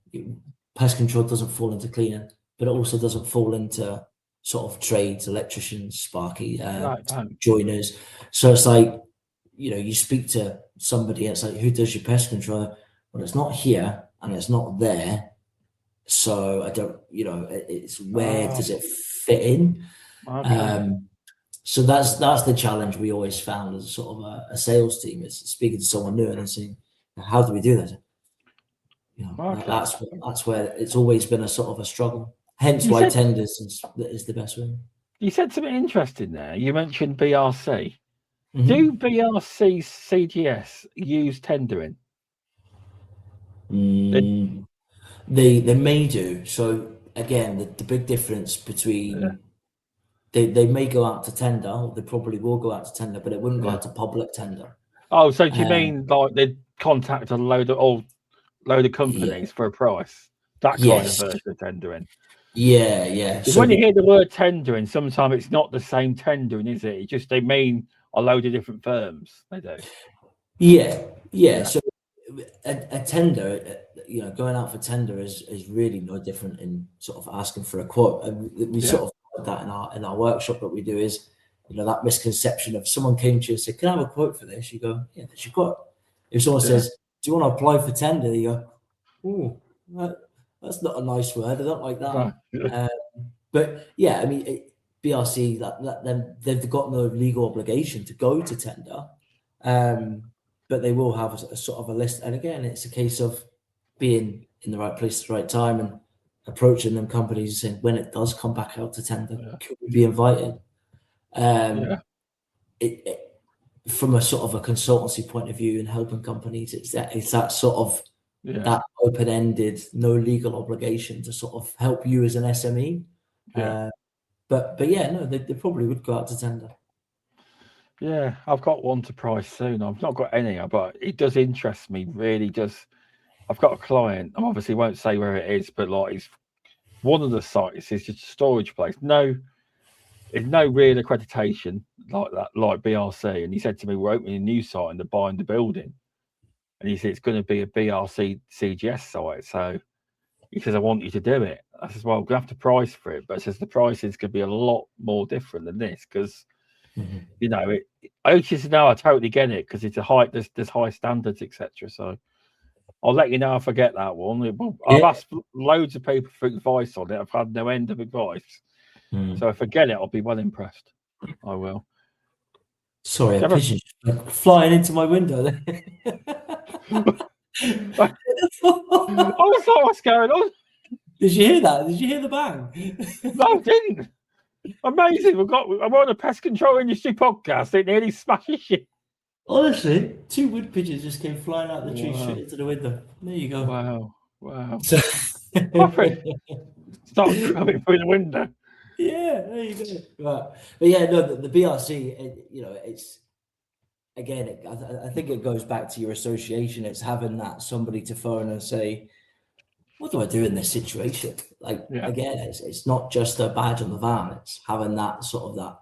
Pest control doesn't fall into cleaning, but it also doesn't fall into sort of trades, electricians, sparky, joiners. So it's like, you speak to somebody, it's like, who does your pest control? Well, it's not here and it's not there. So I don't, it's where does it fit in? So that's the challenge we always found as sort of a sales team, is speaking to someone new and saying, how do we do that? That's where it's always been a sort of a struggle. Hence why tenders is the best way. You said something interesting there. You mentioned BRC. Mm-hmm. Do BRC CGS use tendering? They may do. So again, the big difference between they may go out to tender, or they probably will go out to tender, but it wouldn't go out to public tender. Oh, so do you mean like they'd contact a load of companies for a price? That kind of version of tendering. Yeah. So when you hear the word tendering, sometimes it's not the same tendering, is it? It's just they mean a load of different firms. They do. Yeah. So a tender, going out for tender is really no different in sort of asking for a quote. And we sort of put that in our workshop that we do is, that misconception of someone came to you and said, "Can I have a quote for this?" You go, "Yeah, that's your quote." If someone says, "Do you want to apply for tender?" You go, "Oh, that's not a nice word. I don't like that." But yeah, I mean, BRC, they've got no legal obligation to go to tender, but they will have a sort of a list. And again, it's a case of being in the right place at the right time and approaching them companies and saying, when it does come back out to tender, could we be invited? From a sort of a consultancy point of view and helping companies, it's that sort of that open-ended, no legal obligation to sort of help you as an SME. But they probably would go out to tender. Yeah, I've got one to price soon. I've not got any, but it does interest me. Really does. I've got a client. I obviously won't say where it is, but like, it's one of the sites is just a storage place. There's no real accreditation like that, like BRC. And he said to me, "We're opening a new site and they're buying the building." And he said, "It's going to be a BRC CGS site." So he says, "I want you to do it." I says, "Well, I'm going to have to price for it." But he says the prices could be a lot more different than this because, I just know I totally get it because it's there's high standards, etc. So I'll let you know if I get that one. I've asked loads of people for advice on it. I've had no end of advice. So if I get it, I'll be well impressed. I will. Sorry, a pigeon flying into my window there. I was like, what's going on? Did you hear that? Did you hear the bang? No, I didn't. Amazing. I'm on a Pest Control Industry podcast. It nearly smashes shit. Honestly, 2 wood pigeons just came flying out the tree straight into the window. There you go. Wow. Stop coming through the window. Yeah, there you go. Right. But yeah, no, the BRC, it's again, I think it goes back to your association. It's having that somebody to phone and say, "What do I do in this situation?" Again, it's not just a badge on the van. It's having that sort of that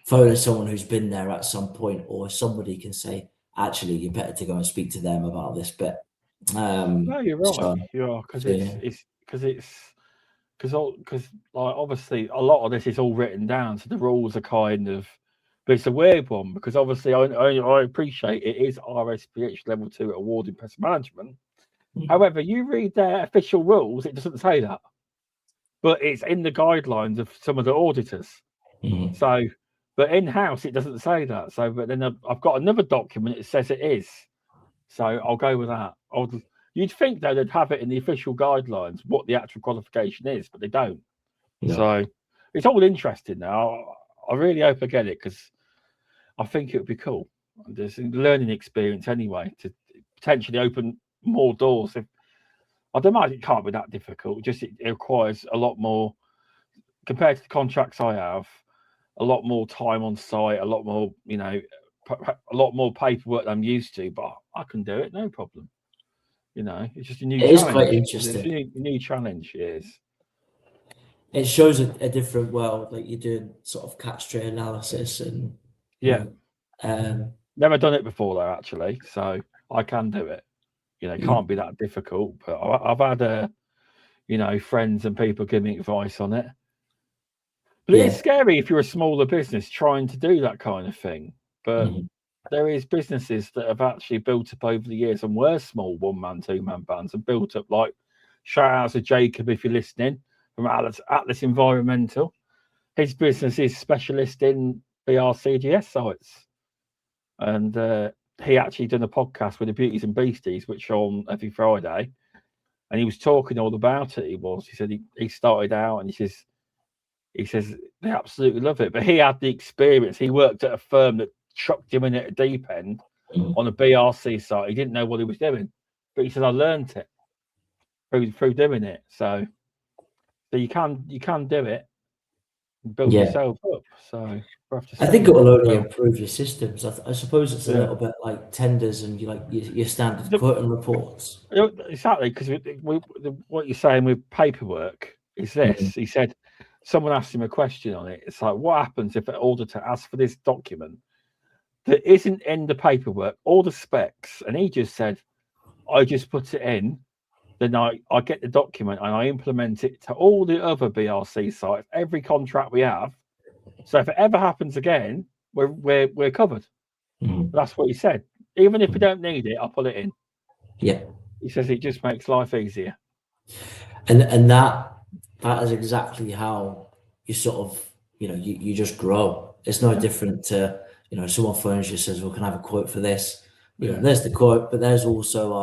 phone of someone who's been there at some point, or somebody can say, "Actually, you're better to go and speak to them about this bit." No, you're right. You are because obviously a lot of this is all written down, so the rules are kind of. But it's a weird one because obviously I appreciate it is RSPH level 2 award in pest management. However, you read their official rules, it doesn't say that. But it's in the guidelines of some of the auditors. So, but in-house, it doesn't say that. So, but then I've got another document that says it is. So I'll go with that. You'd think, though, they'd have it in the official guidelines, what the actual qualification is, but they don't. No. So it's all interesting now. I really hope I get it because I think it would be cool. There's a learning experience anyway to potentially open more doors. I don't imagine it can't be that difficult. Just it requires a lot more compared to the contracts I have. A lot more time on site. A lot more, a lot more paperwork than I'm used to. But I can do it, no problem. It's just a new challenge. It is quite interesting. It's a new challenge. It is. It shows a different world. Like you're doing sort of catch-tray analysis and never done it before though, actually. So I can do it. It can't be that difficult. But I've had friends and people give me advice on it. But it is scary if you're a smaller business trying to do that kind of thing. But there is businesses that have actually built up over the years and were small 1-man, 2-man bands and built up, like shout out to Jacob if you're listening from Atlas Environmental. His business is specialist in BRCGS sites. And he actually done a podcast with the Beauties and Beasties, which on every Friday. and he was talking all about it. He said he started out, and he says they absolutely love it, but he had the experience. He worked at a firm that chucked him in at a deep end on a BRC site. He didn't know what he was doing, but he said I learned it through doing it. So you can do it and build yourself up. So I think it will only improve your systems. I suppose it's a little bit like tenders and your standard quoting reports. Exactly, because what you're saying with paperwork is this. He said someone asked him a question on it. It's like, what happens if an auditor asks for this document that isn't in the paperwork, all the specs, and he just said, I just put it in, then I get the document and I implement it to all the other BRC sites, every contract we have. So if it ever happens again, we're covered. That's what he said. Even if we don't need it, I'll put it in. Yeah. He says it just makes life easier. And that is exactly how you sort of, you just grow. It's no different to, someone phones you and says, well, can I have a quote for this? There's the quote, but there's also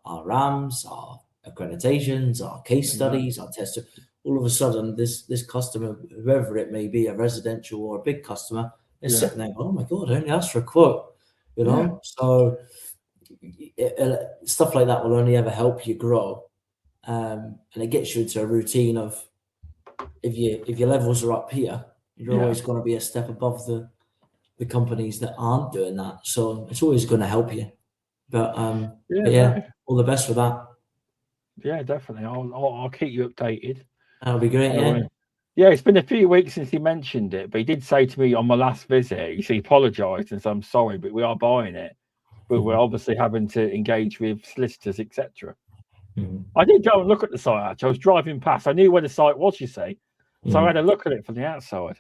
our RAMs, our accreditations, our case studies, our tests. All of a sudden, this customer, whoever it may be, a residential or a big customer, is sitting there, oh my God, I only asked for a quote, So stuff like that will only ever help you grow. And it gets you into a routine of, if your levels are up here, you're always going to be a step above the companies that aren't doing that. So it's always going to help you. But all the best for that. Yeah, definitely. I'll keep you updated. That'll be great. Yeah, it's been a few weeks since he mentioned it, but he did say to me on my last visit, he apologised and said, I'm sorry, but we are buying it. But we're obviously having to engage with solicitors, etc. I did go and look at the site, actually. I was driving past. I knew where the site was, you see. So I had a look at it from the outside.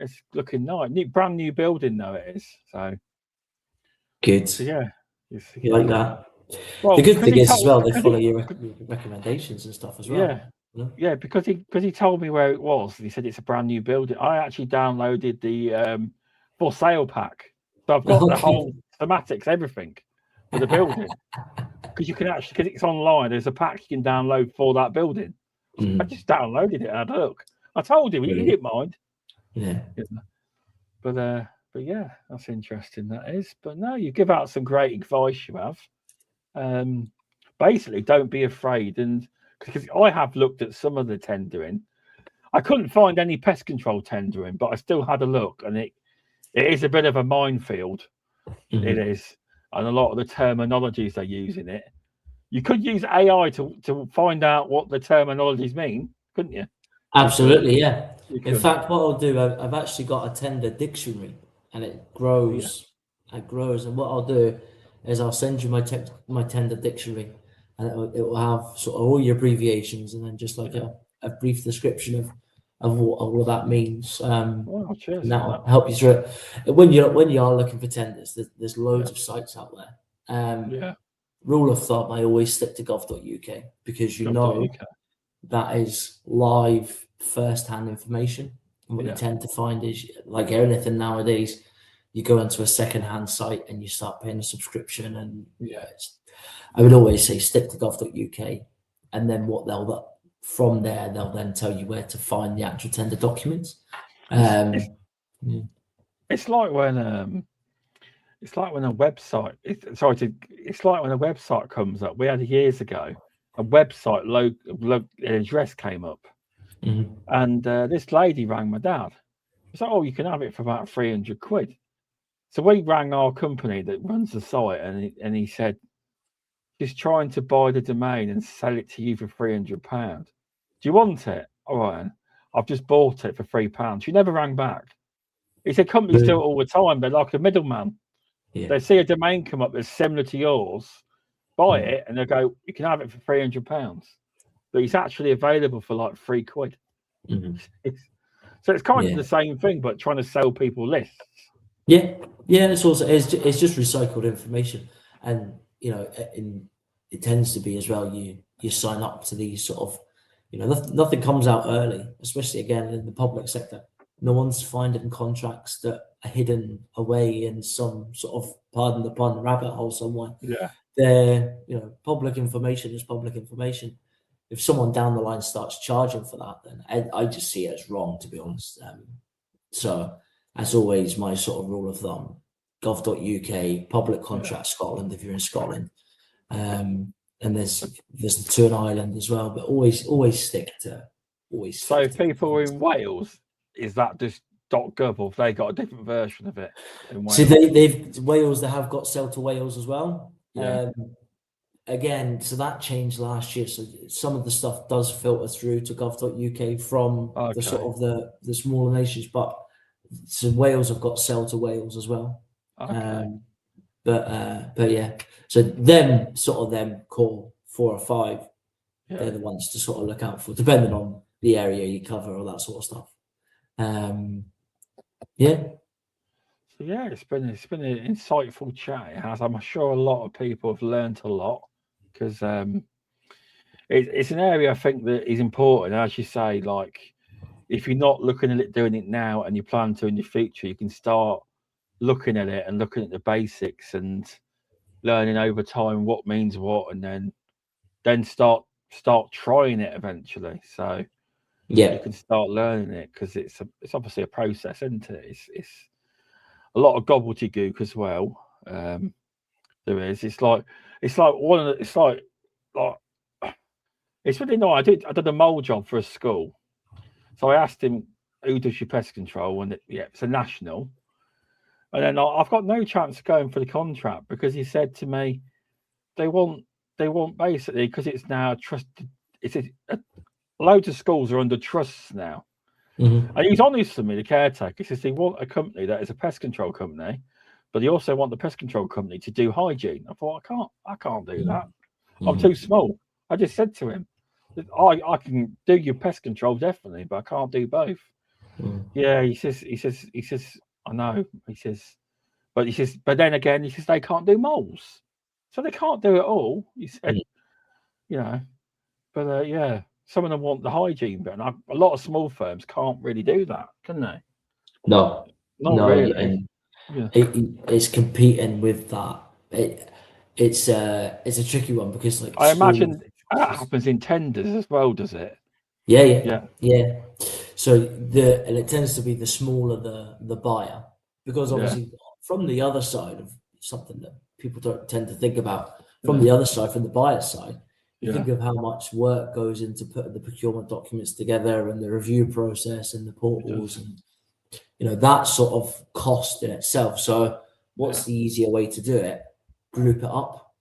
It's looking nice. Brand new building, though, it is. So good. So, yeah. You like that? Well, the good thing is as well, they follow your recommendations and stuff as well. Yeah, because he told me where it was. And he said it's a brand new building. I actually downloaded the for sale pack. So I've got the whole schematics, everything for the building. Because you can because it's online, there's a pack you can download for that building. I just downloaded it and had a look. I told him he didn't mind. Yeah. But yeah, that's interesting, that is. But no, you give out some great advice, you have. Basically, don't be afraid. And because I have looked at some of the tendering, I couldn't find any pest control tendering, but I still had a look, and it is a bit of a minefield. It is. And a lot of the terminologies they use in it. You could use AI to find out what the terminologies mean, couldn't you? Absolutely, yeah. In fact, what I'll do, I've actually got a tender dictionary, and it grows. It grows, and what I'll do is I'll send you my tender dictionary, and it will have sort of all your abbreviations, and then just like a brief description of what all of that means. Cheers. And that'll help you through it. When you are looking for tenders, there's loads of sites out there. Rule of thumb, I always stick to gov.uk because that is live first-hand information. And what you tend to find is, like anything nowadays, you go into a second-hand site and you start paying a subscription. And I would always say stick to gov.uk, and then from there they'll then tell you where to find the actual tender documents. It's like when a website. It's like when a website comes up. We had years ago a website address came up, and this lady rang my dad. It's like, oh, you can have it for about 300 quid. So we rang our company that runs the site, and he said, she's trying to buy the domain and sell it to you for £300. Do you want it? All right, I've just bought it for £3. She never rang back. He said companies do it all the time. They're like a middleman. They see a domain come up that's similar to yours, buy it, and they go, you can have it for £300. But it's actually available for like £3. So it's kind of the same thing, but trying to sell people lists. Yeah. It's just recycled information, and it tends to be as well. You sign up to these sort of, nothing comes out early, especially again in the public sector. No one's finding contracts that hidden away in some sort of, pardon the pun, rabbit hole somewhere. Yeah. They're, public information is public information. If someone down the line starts charging for that, then I just see it as wrong, to be honest. So as always, my sort of rule of thumb, gov.uk, public contract Scotland, if you're in Scotland. And there's the two in Ireland as well, but always stick to. So if people are in Wales, is that just .gov, or have they got a different version of it in Wales? See, they have got Sell to Wales as well. Yeah. Again, so that changed last year. So some of the stuff does filter through to gov.uk from the sort of the smaller nations, but so Wales have got Sell to Wales as well. Okay. But yeah, so them core 4 or 5, they're the ones to sort of look out for, depending on the area you cover, all that sort of stuff. Yeah. So yeah, it's been an insightful chat. It has. I'm sure a lot of people have learned a lot, because it's an area I think that is important. As you say, like, if you're not looking at it, doing it now, and you plan to in the future, you can start looking at it and looking at the basics and learning over time what means what, and then start trying it eventually. So yeah, you can start learning it, because it's obviously a process, isn't it? It's a lot of gobbledygook as well. There is. It's really nice. I did a mole job for a school, so I asked him, "Who does your pest control?" And it's a national. And then I've got no chance of going for the contract, because he said to me, they want basically, because it's now trusted. Loads of schools are under trusts now. Mm-hmm. And he's honest with me, the caretaker. He says they want a company that is a pest control company, but they also want the pest control company to do hygiene. I thought, I can't do that. I'm too small. I just said to him, I can do your pest control definitely, but I can't do both. Yeah, he says, I know. He says, but then again, he says they can't do moles, so they can't do it all. He said, but yeah, some of them want the hygiene bit, and a lot of small firms can't really do that, can they? No, not really. It's competing with that. It's a tricky one, because like I imagine that happens in tenders as well, does it? Yeah. So and it tends to be the smaller the buyer, because obviously from the other side of something that people don't tend to think about, from the other side, from the buyer's side, you think of how much work goes into putting the procurement documents together, and the review process, and the portals, and that sort of cost in itself. So what's the easier way to do it? Group it up.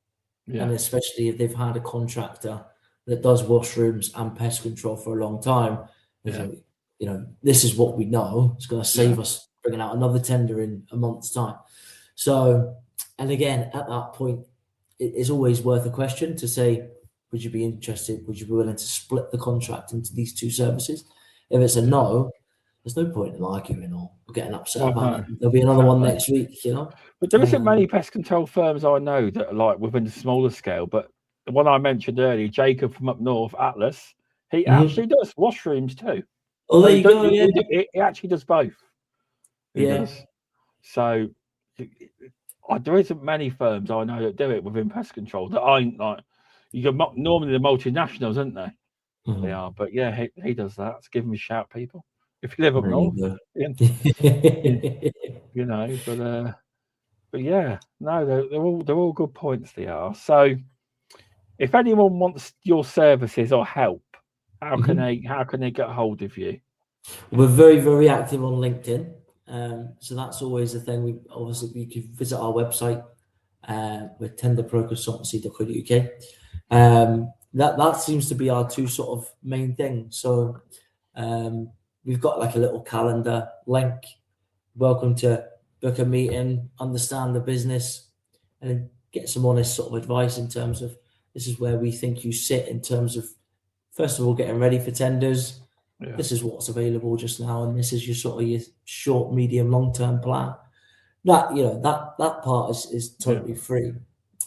And especially if they've had a contractor that does washrooms and pest control for a long time, this is what we know. It's going to save us bringing out another tender in a month's time. So, and again, at that point, it is always worth a question to say, would you be interested? Would you be willing to split the contract into these two services? If it's a no, there's no point in arguing or getting upset about it. There'll be another one next week, But there isn't many pest control firms I know that are like within the smaller scale. But the one I mentioned earlier, Jacob from up north, Atlas, he actually does washrooms too. Oh, there you go. He actually does both. He does. So there isn't many firms I know that do it within pest control that ain't like, normally the multinationals, aren't they? They are. But yeah, he does that. So give him a shout, people. If you live up north, but yeah, no, they're all good points. They are. So, if anyone wants your services or help, how can they get hold of you? We're very, very active on LinkedIn, so that's always the thing. We can visit our website with tenderproconsultancy.co.uk. That seems to be our two sort of main things. So we've got like a little calendar link. Welcome to book a meeting, understand the business, and get some honest sort of advice in terms of, this is where we think you sit in terms of, first of all, getting ready for tenders. This is what's available just now, and this is your sort of your short, medium, long-term plan. That part is totally free,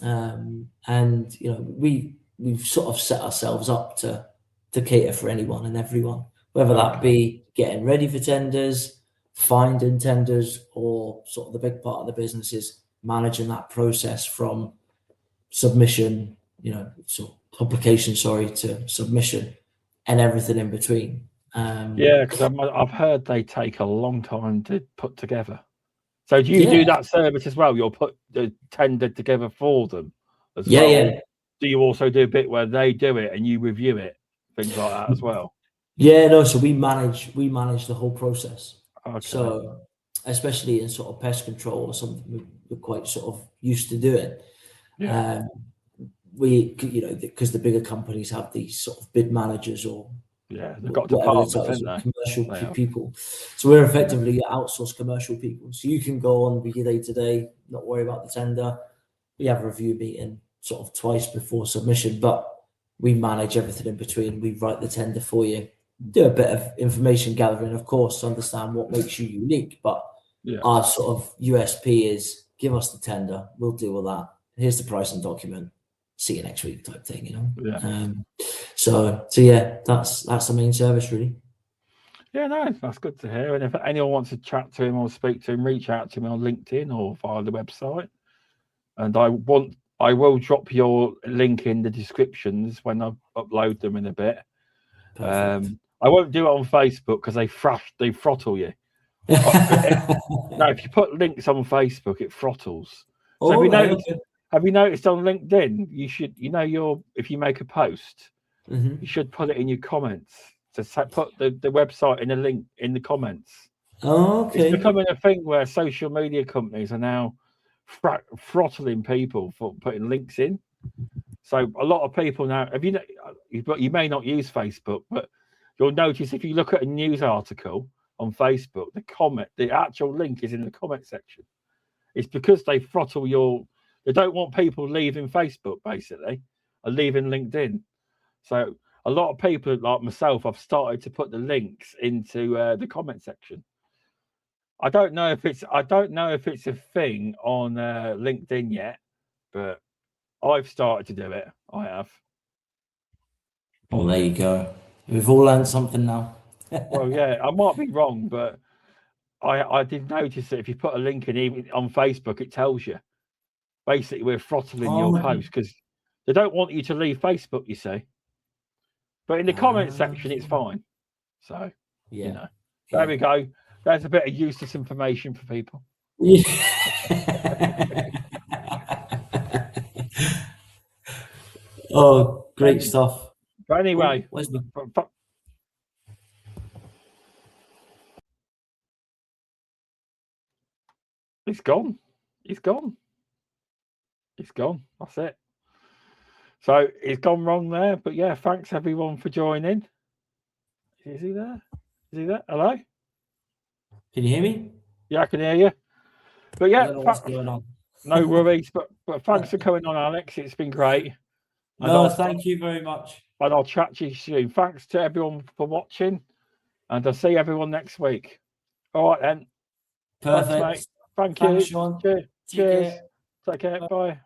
and we've sort of set ourselves up to cater for anyone and everyone, whether that be getting ready for tenders, finding tenders, or sort of the big part of the business is managing that process from submission, application, to submission, and everything in between. Yeah, because I've heard they take a long time to put together. So do you do that service as well? You'll put the tender together for them as well? Yeah. Do you also do a bit where they do it and you review it, things like that as well? Yeah, no. So we manage the whole process. Okay. So especially in sort of pest control or something we're quite sort of used to doing. Yeah. We, because the bigger companies have these sort of bid managers or they've got departments, haven't they? Commercial people. So we're effectively outsourced commercial people. So you can go on with your day-to-day, not worry about the tender. We have a review meeting sort of twice before submission, but we manage everything in between. We write the tender for you, do a bit of information gathering, of course, to understand what makes you unique. But our sort of USP is give us the tender, we'll deal with that. Here's the pricing document. See you next week, type thing, So yeah, that's the main service, really. Yeah, no, that's good to hear. And if anyone wants to chat to him or speak to him, reach out to me on LinkedIn or via the website. And I will drop your link in the descriptions when I upload them in a bit. I won't do it on Facebook because they throttle you. No, if you put links on Facebook, it throttles. So have you noticed on LinkedIn, you should, if you make a post, you should put it in your comments. So put the website in a link in the comments. Oh, okay. It's becoming a thing where social media companies are now throttling people for putting links in. So a lot of people now, you may not use Facebook, but you'll notice if you look at a news article on Facebook, the actual link is in the comment section. It's because they throttle they don't want people leaving Facebook, basically, or leaving LinkedIn. So a lot of people like myself, I've started to put the links into the comment section. I don't know if it's a thing on LinkedIn yet, but I've started to do it. I have. Well, there you go. We've all learned something now. Well, yeah, I might be wrong, but I did notice that if you put a link in even on Facebook, it tells you. Basically, we're throttling your post because they don't want you to leave Facebook, you see. But in the comment section, it's fine. So, there we go. There's a bit of useless information for people. Oh, great stuff. But anyway, it's gone. That's it. So it's gone wrong there. But yeah, thanks everyone for joining. Is he there? Hello? Can you hear me? Yeah, I can hear you. But yeah, what's going on? No worries. But thanks for coming on, Alex. It's been great. Thank you very much. And I'll chat to you soon. Thanks to everyone for watching. And I'll see everyone next week. All right then. Perfect. Thanks, mate. Thank Thanks, you. Shaun. Cheers. Take care. Bye.